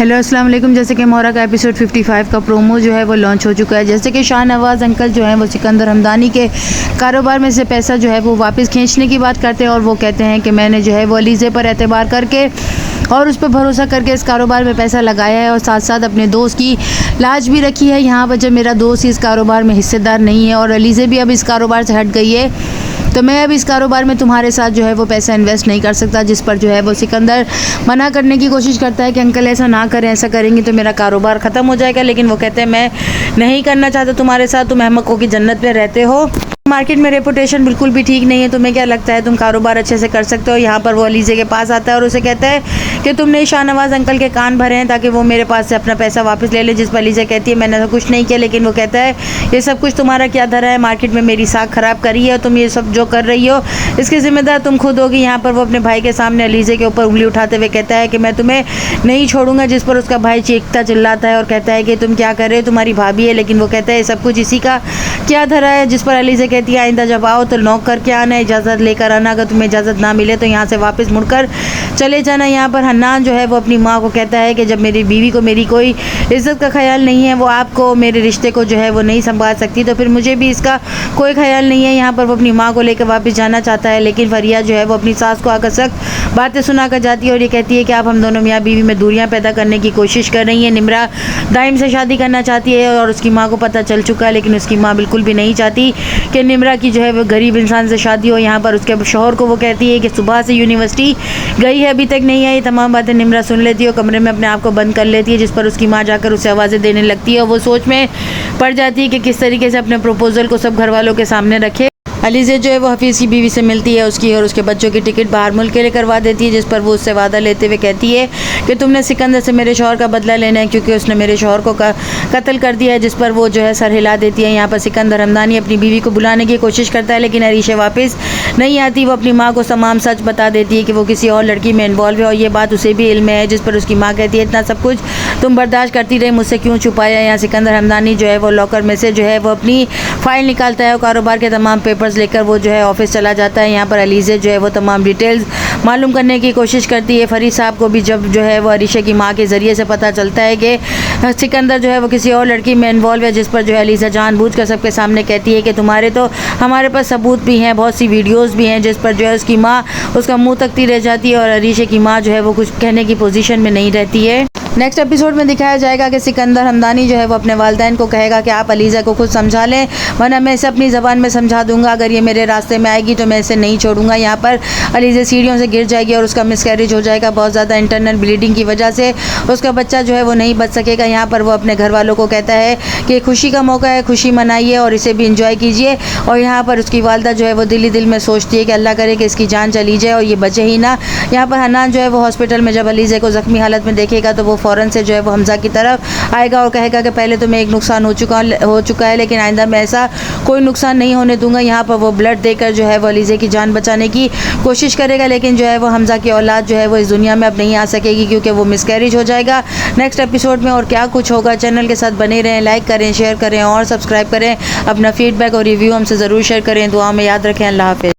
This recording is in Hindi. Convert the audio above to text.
हेलो अस्सलाम वालेकुम। जैसे कि मोहरा का एपिसोड 55 का प्रोमो जो है वो लॉन्च हो चुका है। जैसे कि शाहनवाज़ अंकल जो है वो सिकंदर हमदानी के कारोबार में से पैसा जो है वो वापस खींचने की बात करते हैं और वो कहते हैं कि मैंने जो है वो अलीज़े पर एतबार करके और उस पर भरोसा करके इस कारोबार में पैसा लगाया है और साथ साथ अपने दोस्त की लाज भी रखी है। यहाँ पर जब मेरा दोस्त इस कारोबार में हिस्सेदार नहीं है और अलीज़े भी अब इस कारोबार से हट गई है तो मैं अब इस कारोबार में तुम्हारे साथ जो है वो पैसा इन्वेस्ट नहीं कर सकता। जिस पर जो है वो सिकंदर मना करने की कोशिश करता है कि अंकल ऐसा ना करें, ऐसा करेंगे तो मेरा कारोबार ख़त्म हो जाएगा। लेकिन वो कहते हैं मैं नहीं करना चाहता तुम्हारे साथ, तुम अहमकों की जन्नत में रहते हो, मार्केट में रेपुटेशन बिल्कुल भी ठीक नहीं है, तुम्हें क्या लगता है तुम कारोबार अच्छे से कर सकते हो। यहाँ पर वो अलीज़े के पास आता है और उसे कहता है कि तुमने शाहनवाज़ अंकल के कान भरे हैं ताकि वो मेरे पास से अपना पैसा वापस ले ले। जिस पर अलीज़ा कहती है मैंने तो कुछ नहीं किया। लेकिन वो कहता है ये सब कुछ तुम्हारा क्या धरा है, मार्केट में मेरी साख ख़राब करी है और तुम ये सब जो कर रही हो इसकी ज़िम्मेदार तुम खुद होगी। यहाँ पर वो अपने भाई के सामने अलीज़े के ऊपर उंगली उठाते हुए कहता है कि मैं तुम्हें नहीं छोड़ूंगा। जिस पर उसका भाई चीखता चिल्लाता है और कहता है कि तुम क्या कर रहे हो, तुम्हारी भाभी है। लेकिन वो कहता है सब कुछ इसी का क्या धरा है। जिस पर अलीज़ा कहती है आइंदा जब आओ तो नॉक करके आना, इजाज़त लेकर आना, अगर तुम्हें इजाज़त ना मिले तो यहाँ से वापस मुड़कर चले जाना। यहाँ पर हन्नान जो है वो अपनी माँ को कहता है कि जब मेरी बीवी को मेरी कोई इज़्ज़त का ख्याल नहीं है, वो आपको मेरे रिश्ते को जो है वो नहीं संभाल सकती, तो फिर मुझे भी इसका कोई ख्याल नहीं है। यहाँ पर वो अपनी माँ को लेकर वापस जाना चाहता है लेकिन फरिया जो है वो अपनी सास को आकर सख्त बातें सुनाकर जाती है और ये कहती है कि आप हम दोनों मियाँ बीवी में दूरियाँ पैदा करने की कोशिश कर रही हैं। निम्रा दाइम से शादी करना चाहती है और उसकी माँ को पता चल चुका है, लेकिन उसकी माँ बिल्कुल भी नहीं चाहती कि निम्रा की जो है वो गरीब इंसान से शादी हो। यहाँ पर उसके शौहर को वो कहती है कि सुबह से यूनिवर्सिटी गई है अभी तक नहीं आई। तमाम बातें निम्रा सुन लेती है और कमरे में अपने आप को बंद कर लेती है। जिस पर उसकी माँ जाकर उसे आवाज़ें देने लगती है और वो सोच में पड़ जाती है कि किस तरीके से अपने प्रपोजल को सब घर वालों के सामने रखे। अलीज़ा जो है वो हफीज़ की बीवी से मिलती है, उसकी और उसके बच्चों की टिकट बाहर मुल्क के लिए करवा देती है। जिस पर वो उससे वादा लेते हुए कहती है कि तुमने सिकंदर से मेरे शौहर का बदला लेना है क्योंकि उसने मेरे शौहर को कत्ल कर दिया है। जिस पर वो जो है सर हिला देती है। यहाँ पर सिकंदर हमदानी अपनी बीवी को बुलाने की कोशिश करता है लेकिन अरीशा वापस नहीं आती। वो अपनी माँ को तमाम सच बता देती है कि वो किसी और लड़की में इन्वॉल्व है और ये बात उसे भी इल्म है। जिस पर उसकी माँ कहती है इतना सब कुछ तुम बर्दाश्त करती रही, मुझसे क्यों छुपाया। यहाँ सिकंदर हमदानी जो है वो लॉकर में से जो है वो अपनी फ़ाइल निकालता है और कारोबार के तमाम पेपर्स लेकर वो जो है ऑफिस चला जाता है। यहाँ पर अलीज़ा जो है वो तमाम डिटेल्स मालूम करने की कोशिश करती है। फरीद साहब को भी जब जो है वो अरीशा की माँ के ज़रिए से पता चलता है कि सिकंदर जो है वो किसी और लड़की में इन्वॉल्व है। जिस पर जो है अलीज़ा जानबूझकर सबके सामने कहती है कि तुम्हारे तो हमारे पास सबूत भी हैं, बहुत सी वीडियोज़ भी हैं। जिस पर जो है उसकी माँ उसका मुँह तकती रह जाती है और अरीशा की माँ जो है वो कुछ कहने की पोजीशन में नहीं रहती है। नेक्स्ट एपिसोड में दिखाया जाएगा कि सिकंदर हमदानी जो है वो अपने वालिदैन को कहेगा कि आप अलीज़ा को खुद समझा लें वरना मैं इसे अपनी ज़बान में समझा दूंगा, अगर ये मेरे रास्ते में आएगी तो मैं इसे नहीं छोड़ूंगा। यहाँ पर अलीज़ा सीढ़ियों से गिर जाएगी और उसका मिसकैरेज हो जाएगा। बहुत ज़्यादा इंटरनल ब्लीडिंग की वजह से उसका बच्चा जो है वो नहीं बच सकेगा। यहाँ पर वो अपने घर वालों को कहता है कि खुशी का मौका है, खुशी मनाइए और इसे भी इंजॉय कीजिए। और यहाँ पर उसकी वालदा जो है वो दिल ही दिल में सोचती है कि अल्लाह करे कि इसकी जान चली जाए और ये बचे ही ना। यहाँ पर हन्नान जो है वो हॉस्पिटल में जब अलीज़ा को ज़ख्मी हालत में देखेगा तो वो फ़ौरन से जो है वो हमज़ा की तरफ आएगा और कहेगा कि पहले तो मैं एक नुकसान हो चुका है लेकिन आइंदा मैं ऐसा कोई नुकसान नहीं होने दूंगा। यहाँ पर वो ब्लड देकर जो है वो अलीज़ा की जान बचाने की कोशिश करेगा लेकिन जो है वो हमज़ा की औलाद जो है वो इस दुनिया में अब नहीं आ सकेगी क्योंकि वो मिसकैरेज हो जाएगा। नेक्स्ट एपिसोड में और क्या कुछ होगा, चैनल के साथ बने रहें, लाइक करें, शेयर करें और सब्सक्राइब करें। अपना फीडबैक और रिव्यू हमसे ज़रूर शेयर करें। दुआ में याद रखें। अल्लाह हाफ़िज़।